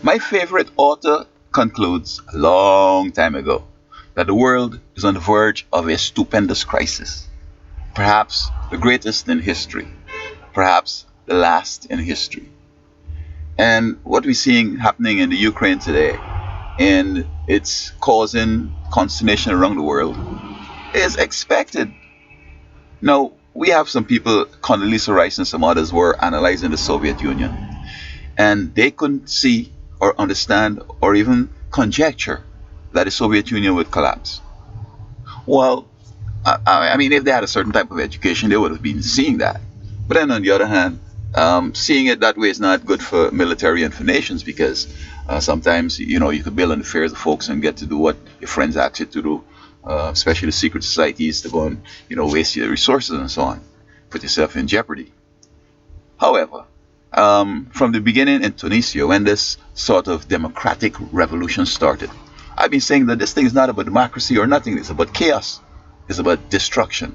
My favorite author concludes a long time ago that the world is on the verge of a stupendous crisis, perhaps the greatest in history, perhaps the last in history. And what we're seeing happening in the Ukraine today, and it's causing consternation around the world, is expected. Now, we have some people, Condoleezza Rice and some others, were analyzing the Soviet Union, and they couldn't see or understand or even conjecture that the Soviet Union would collapse. Well, I mean, if they had a certain type of education, they would have been seeing that. But then on the other hand, seeing it that way is not good for military and for nations because sometimes, you could build on the fears of folks and get to do what your friends ask you to do, especially the secret societies to go and, waste your resources and so on, put yourself in jeopardy. However, from the beginning in Tunisia, when this sort of democratic revolution started, I've been saying that this thing is not about democracy or nothing. It's about chaos. It's about destruction.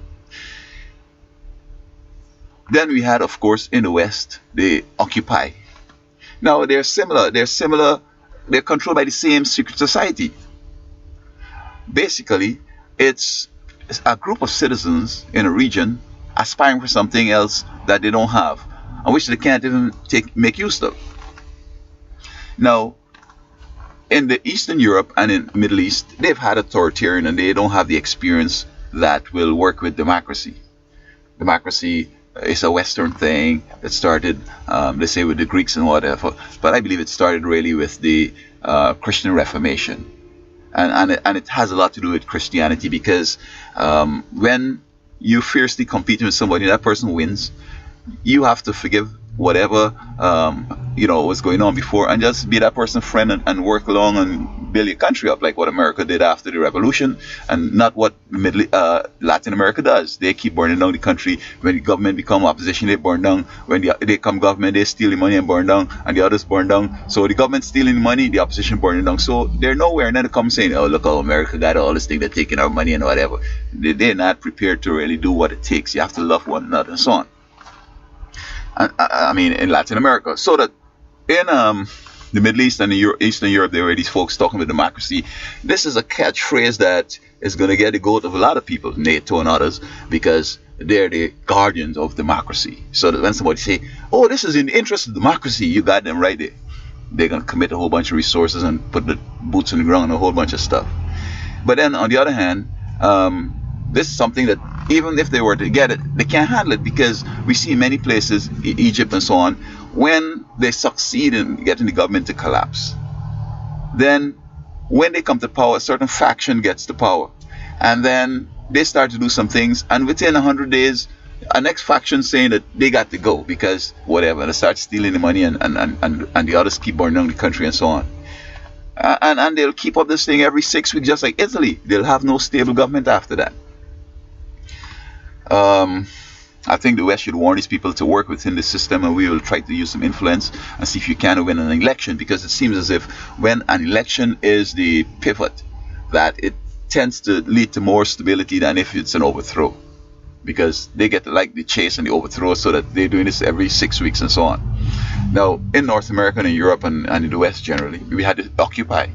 Then we had, of course, in the West, the Occupy. Now they're similar. They're controlled by the same secret society. Basically, it's a group of citizens in a region aspiring for something else that they don't have, and which they can't even make use of. Now, in the Eastern Europe and in Middle East, they've had authoritarian and they don't have the experience that will work with democracy. Democracy is a Western thing that started, they say, with the Greeks and whatever, but I believe it started really with the Christian Reformation. And it has a lot to do with Christianity because when you fiercely competing with somebody, that person wins, you have to forgive whatever was going on before and just be that person's friend and work along and build your country up like what America did after the revolution and not what Latin America does. They keep burning down the country. When the government become opposition, they burn down. When they come government, they steal the money and burn down, and the others burn down. So the government stealing the money, the opposition burning down. So they're nowhere, and then they come saying, oh, look how America got all this thing, they're taking our money and whatever. They're not prepared to really do what it takes. You have to love one another and so on. I mean, in Latin America. So that in the Middle East and Eastern Europe, there were these folks talking about democracy. This is a catchphrase that is going to get the goat of a lot of people, NATO and others, because they're the guardians of democracy. So that when somebody say, oh, this is in the interest of democracy, you got them right there. They're going to commit a whole bunch of resources and put the boots on the ground and a whole bunch of stuff. But then on the other hand, this is something that even if they were to get it, they can't handle it because we see in many places, Egypt and so on, when they succeed in getting the government to collapse, then when they come to power, a certain faction gets the power. And then they start to do some things, and within 100 days, a next faction saying that they got to go because whatever, and they start stealing the money and the others keep burning down the country and so on. And they'll keep up this thing every 6 weeks, just like Italy. They'll have no stable government after that. I think the West should warn these people to work within the system, and we will try to use some influence and see if you can win an election, because it seems as if when an election is the pivot, that it tends to lead to more stability than if it's an overthrow, because they get to like the chase and the overthrow, so that they're doing this every 6 weeks and so on. Now, in North America and in Europe and in the West generally, we had the Occupy.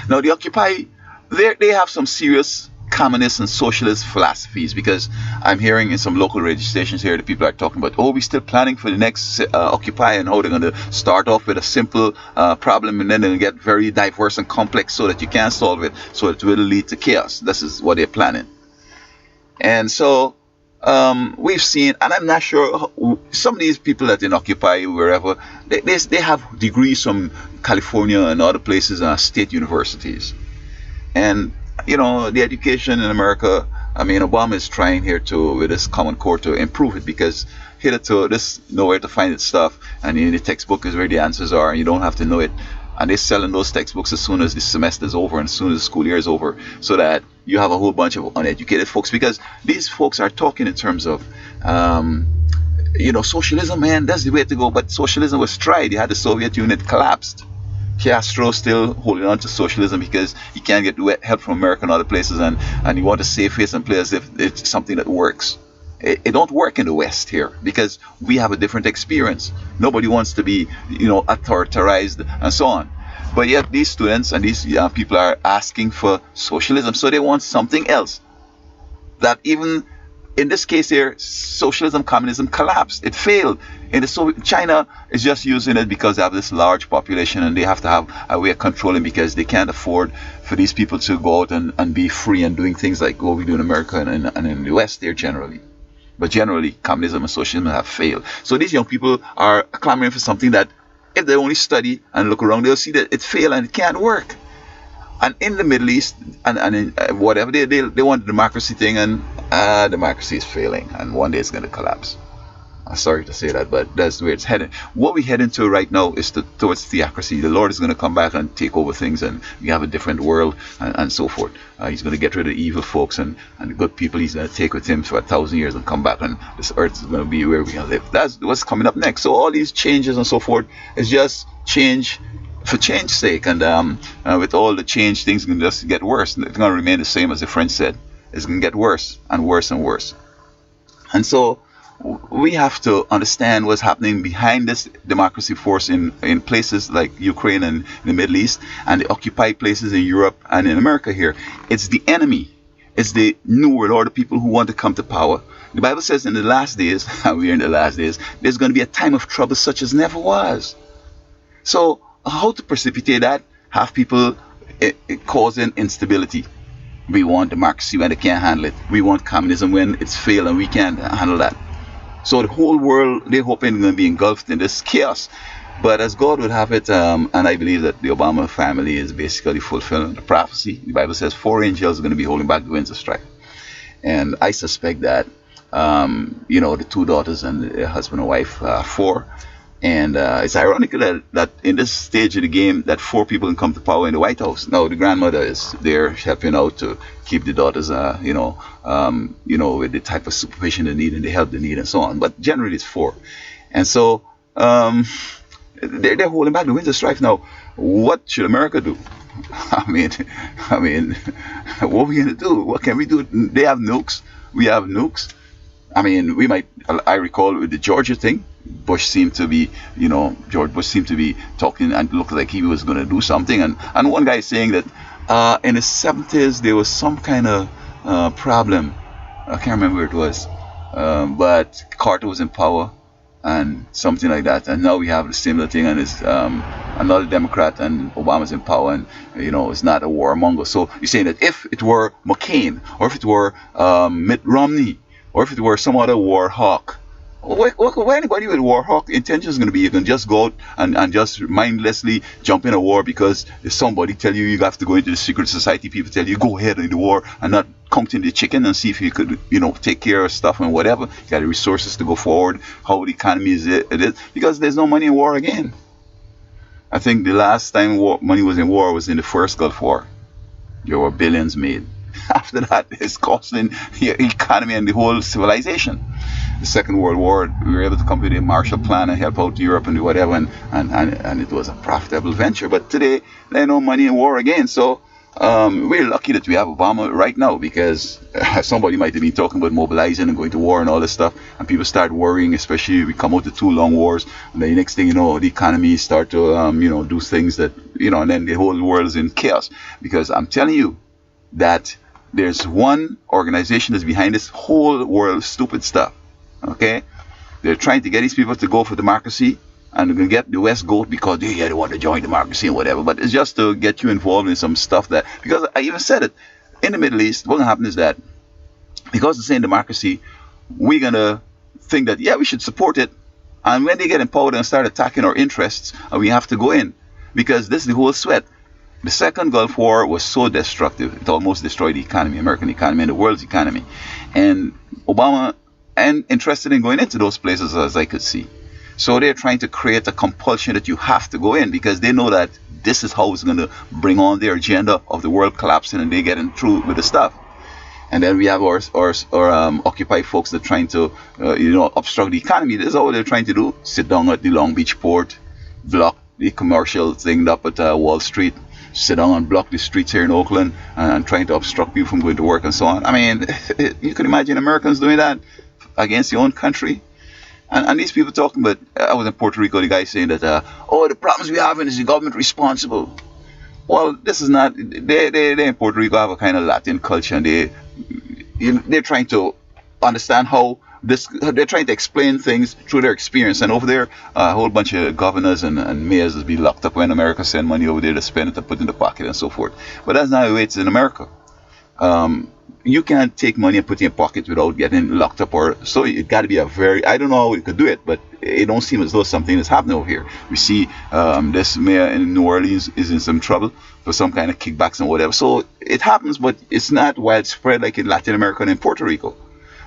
Now, the Occupy, they have some serious communist and socialist philosophies, because I'm hearing in some local radio stations here that people are talking about, oh, we're still planning for the next Occupy and how they're going to start off with a simple problem and then they'll get very diverse and complex so that you can't solve it, so it will lead to chaos. This is what they're planning. And so we've seen, and I'm not sure, some of these people that in Occupy, wherever, they have degrees from California and other places and state universities. And the education in America, I mean, Obama is trying here with this Common Core to improve it, because hitherto there's nowhere to find its stuff, and in the textbook is where the answers are, and you don't have to know it. And they're selling those textbooks as soon as the semester is over and as soon as the school year is over, so that you have a whole bunch of uneducated folks, because these folks are talking in terms of, socialism, man, that's the way to go. But socialism was tried. You had the Soviet Union collapsed. Castro still holding on to socialism because he can't get help from America and other places, and he want to save face and play as if it's something that works. It don't work in the West here because we have a different experience. Nobody wants to be, authoritarian and so on. But yet these students and these people are asking for socialism, so they want something else. That even in this case here, socialism, communism collapsed. It failed. In the Soviet, China is just using it because they have this large population and they have to have a way of controlling because they can't afford for these people to go out and be free and doing things like what we do in America and in the West there generally. But generally, communism and socialism have failed. So these young people are clamoring for something that if they only study and look around, they'll see that it failed and it can't work. And in the Middle East and in whatever, they want the democracy thing, and democracy is failing, and one day it's going to collapse. I'm sorry to say that, but that's where it's headed. What we're heading to right now is towards theocracy. The Lord is going to come back and take over things, and we have a different world, and so forth. He's going to get rid of the evil folks and the good people he's going to take with him for 1,000 years and come back, and this earth is going to be where we're going to live. That's what's coming up next. So all these changes and so forth is just change for change's sake, and with all the change, things can just get worse. It's going to remain the same, as the French said. It's going to get worse and worse and worse. And so we have to understand what's happening behind this democracy force in places like Ukraine and the Middle East, and the occupied places in Europe and in America here. It's the enemy. It's the New World Order, people who want to come to power. The Bible says in the last days, and we're in the last days, there's going to be a time of trouble such as never was. So how to precipitate that? Have people causing instability. We want democracy when they can't handle it. We want communism when it's failed and we can't handle that. So the whole world, they're hoping, going to be engulfed in this chaos. But as God would have it, and I believe that the Obama family is basically fulfilling the prophecy. The Bible says 4 angels are going to be holding back the winds of strife. And I suspect that, the 2 daughters and the husband and wife, 4. And it's ironic that in this stage of the game that 4 people can come to power in the White House. Now the grandmother is there helping out to keep the daughters, with the type of supervision they need and the help they need and so on. But generally it's 4. And so they're holding back the winds of strife. Now, what should America do? I mean, what are we going to do? What can we do? They have nukes. We have nukes. I mean, I recall with the Georgia thing, George Bush seemed to be talking and looked like he was going to do something. And one guy saying that in the 70s there was some kind of problem. I can't remember where it was. But Carter was in power and something like that. And now we have the similar thing, and it's another Democrat and Obama's in power, and it's not a warmonger. So you're saying that if it were McCain, or if it were Mitt Romney, or if it were some other war hawk, why anybody with war hawk intention is going to be you can just go out and just mindlessly jump in a war because if somebody tell you have to go into the secret society, people tell you go ahead in the war and not counting the chicken and see if you could take care of stuff and whatever. You got the resources to go forward. How the economy is because there's no money in war again. I think the last time money was in war was in the first Gulf War. There were billions made. After that, it's costing the economy and the whole civilization. The Second World War, we were able to come with a Marshall Plan and help out Europe and do whatever, and it was a profitable venture. But today, there's no money in war again. So we're lucky that we have Obama right now, because somebody might have been talking about mobilizing and going to war and all this stuff, and people start worrying, especially we come out to 2 long wars, and the next thing you know, the economy start to do things that and then the whole world is in chaos. Because I'm telling you that there's one organization that's behind this whole world of stupid stuff. Okay, they're trying to get these people to go for democracy, and they're going to get the West goat because they want to join democracy and whatever. But it's just to get you involved in some stuff that, because I even said it, in the Middle East, what's going to happen is that because it's in democracy, we're going to think that, we should support it. And when they get empowered and start attacking our interests, we have to go in, because this is the whole sweat. The Second Gulf War was so destructive, it almost destroyed the economy, American economy, and the world's economy. And Obama and interested in going into those places, as I could see. So they're trying to create a compulsion that you have to go in, because they know that this is how it's going to bring on their agenda of the world collapsing and they getting through with the stuff. And then we have our Occupy folks that are trying to, obstruct the economy. This is all they're trying to do. Sit down at the Long Beach port, block the commercial thing up at Wall Street, sit down and block the streets here in Oakland, and trying to obstruct people from going to work and so on. I mean, you can imagine Americans doing that against your own country. And these people talking about, I was in Puerto Rico, the guy saying that, oh, the problems we having is the government responsible. Well, this is not, they in Puerto Rico have a kind of Latin culture, and they're trying to understand how this, they're trying to explain things through their experience. And over there, a whole bunch of governors and mayors will be locked up when America send money over there to spend it, to put in the pocket and so forth. But that's not the way it's in America. You can't take money and put it in your pocket without getting locked up, or so it got to be a very, I don't know how we could do it, but it don't seem as though something is happening over here. We see this mayor in New Orleans is in some trouble for some kind of kickbacks and whatever. So it happens, but it's not widespread like in Latin America and in Puerto Rico.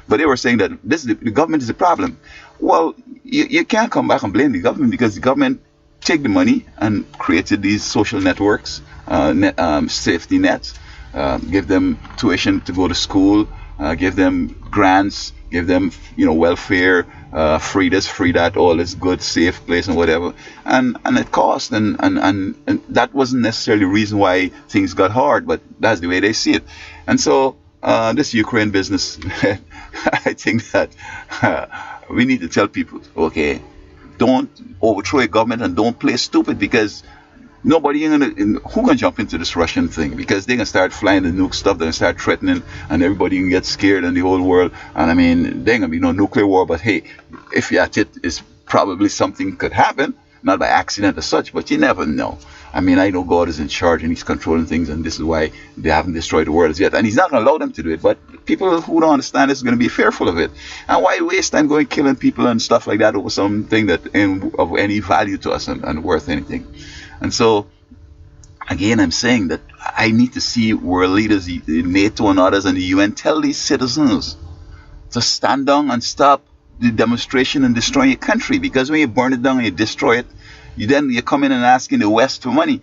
But they were saying that the government is the problem. Well, you can't come back and blame the government, because the government take the money and created these social networks, safety nets, give them tuition to go to school, give them grants, give them welfare, free this, free that, all this good, safe place and whatever. And it cost, and that wasn't necessarily the reason why things got hard, but that's the way they see it. And so this Ukraine business, I think that we need to tell people, okay, don't overthrow a government and don't play stupid, because nobody who gonna jump into this Russian thing, because they're gonna start flying the nuke stuff, they're gonna start threatening, and everybody can get scared in the whole world. And I mean, there ain't gonna be no nuclear war, but hey, if you're at it, it's probably something could happen, not by accident as such, but you never know. I mean, I know God is in charge and he's controlling things, and this is why they haven't destroyed the world as yet, and he's not gonna allow them to do it. But people who don't understand this are gonna be fearful of it. And why waste time going killing people and stuff like that over something that of any value to us and worth anything? And so, again, I'm saying that I need to see world leaders, NATO and others, and the UN tell these citizens to stand down and stop the demonstration and destroying your country. Because when you burn it down and you destroy it, you come in and asking the West for money.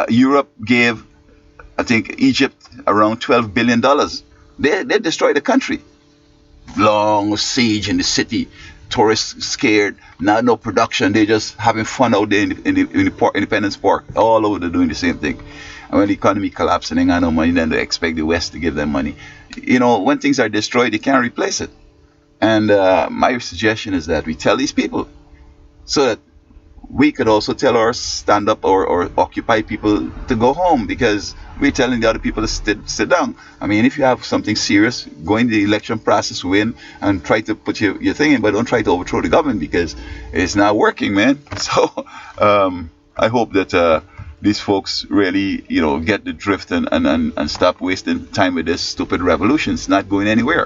Europe gave, I think, Egypt around $12 billion. They destroyed the country. Long siege in the city. Tourists scared, no production, they just having fun out there in the Independence Park, all over, they're doing the same thing. And when the economy collapses and they got no money, then they expect the West to give them money. When things are destroyed, they can't replace it. And my suggestion is that we tell these people, so that we could also tell our stand up or occupy people to go home, because we're telling the other people to sit down. I mean, if you have something serious, go in the election process, win, and try to put your thing in, but don't try to overthrow the government, because it's not working, man. So I hope that these folks really, get the drift and stop wasting time with this stupid revolution. It's not going anywhere.